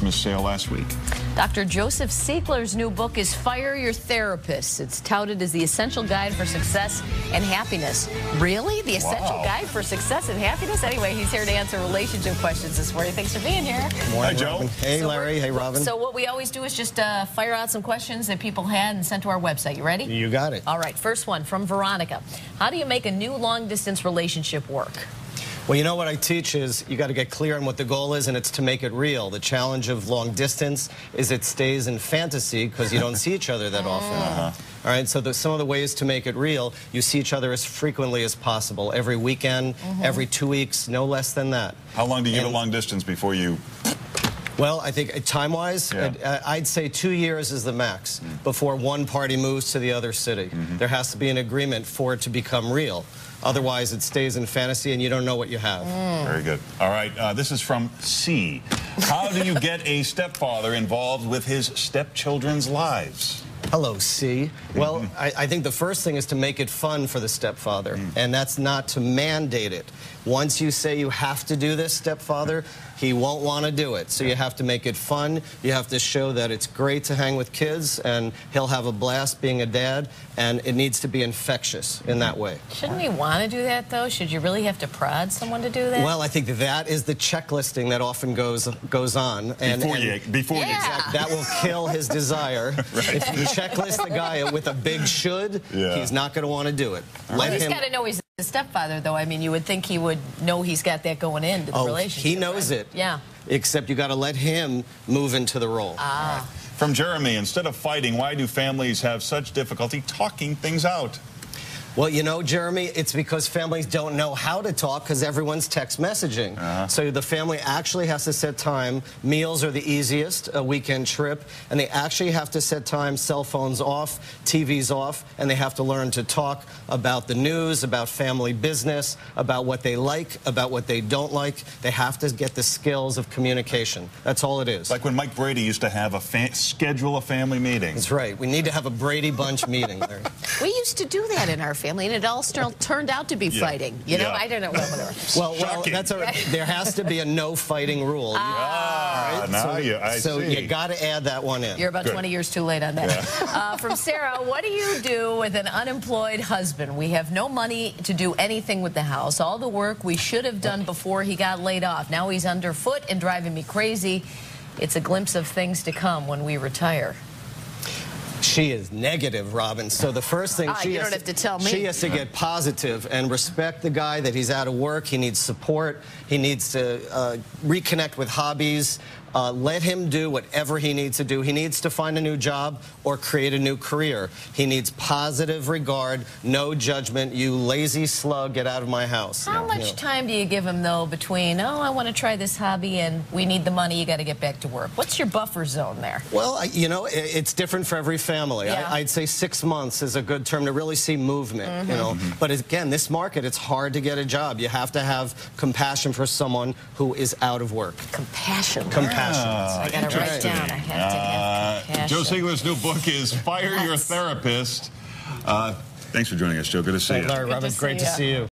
Christmas sale last week. Dr. Joseph Siegler's new book is Fire Your Therapist. It's touted as the essential guide for success and happiness. Really? The essential guide for success and happiness? Anyway, he's here to answer relationship questions this morning. Thanks for being here. Morning, Joe. Hey, Larry. Hey, Robin. So what we always do is just fire out some questions that people had and sent to our website. You ready? You got it. All right, first one from Veronica. How do you make a new long-distance relationship work? Well, you know what I teach is you got to get clear on what the goal is, and it's to make it real. The challenge of long distance is it stays in fantasy because you don't see each other that often. All right, so some of the ways to make it real, you see each other as frequently as possible. Every weekend, every 2 weeks, no less than that. How long do you give a long distance before you... Well, I think time-wise, I'd say 2 years is the max before one party moves to the other city. There has to be an agreement for it to become real. Otherwise, it stays in fantasy and you don't know what you have. Very good. All right, this is from C. How do you get a stepfather involved with his stepchildren's lives? Hello, C. Well, I think the first thing is to make it fun for the stepfather, and that's not to mandate it. Once you say you have to do this, stepfather, he won't want to do it. So you have to make it fun. You have to show that it's great to hang with kids, and he'll have a blast being a dad, and it needs to be infectious in that way. Shouldn't he want to do that, though? Should you really have to prod someone to do that? Well, I think that is the checklisting that often goes on. And, before you that will kill his desire. If you checklist the guy with a big should, he's not going to want to do it. He's got to know he's the stepfather, though. I mean, you would think he would know he's got that going into the relationship. He knows it. Yeah. Except you got to let him move into the role. From Jeremy, instead of fighting, why do families have such difficulty talking things out? Well, you know, Jeremy, it's because families don't know how to talk because everyone's text messaging. So the family actually has to set time. Meals are the easiest, a weekend trip, and they actually have to set time, cell phones off, TVs off, and they have to learn to talk about the news, about family business, about what they like, about what they don't like. They have to get the skills of communication. That's all it is. Like when Mike Brady used to have schedule a family meeting. That's right. We need to have a Brady Bunch meeting, Larry. We used to do that in our family, and it all still turned out to be fighting. You know, I don't know. Well, there has to be a no fighting rule. So you got to add that one in. You're about 20 years too late on that. From Sarah, what do you do with an unemployed husband? We have no money to do anything with the house. All the work we should have done before he got laid off. Now he's underfoot and driving me crazy. It's a glimpse of things to come when we retire. She is negative, Robin. So the first thing she has to get positive and respect the guy that he's out of work. He needs support. He needs to reconnect with hobbies. Let him do whatever he needs to do. He needs to find a new job or create a new career. He needs positive regard, no judgment. You lazy slug, get out of my house. How much time do you give him, though, between, oh, I want to try this hobby and we need the money, you got to get back to work? What's your buffer zone there? Well, you know, it's different for every family. I'd say 6 months is a good term to really see movement, you know. But again, this market, it's hard to get a job. You have to have compassion for someone who is out of work. Compassion. I got to write down. I have to have compassion. Joe Siegler's new book is Fire Your Therapist. Thanks for joining us, Joe. Good to see you. Larry, Robin, great to see you.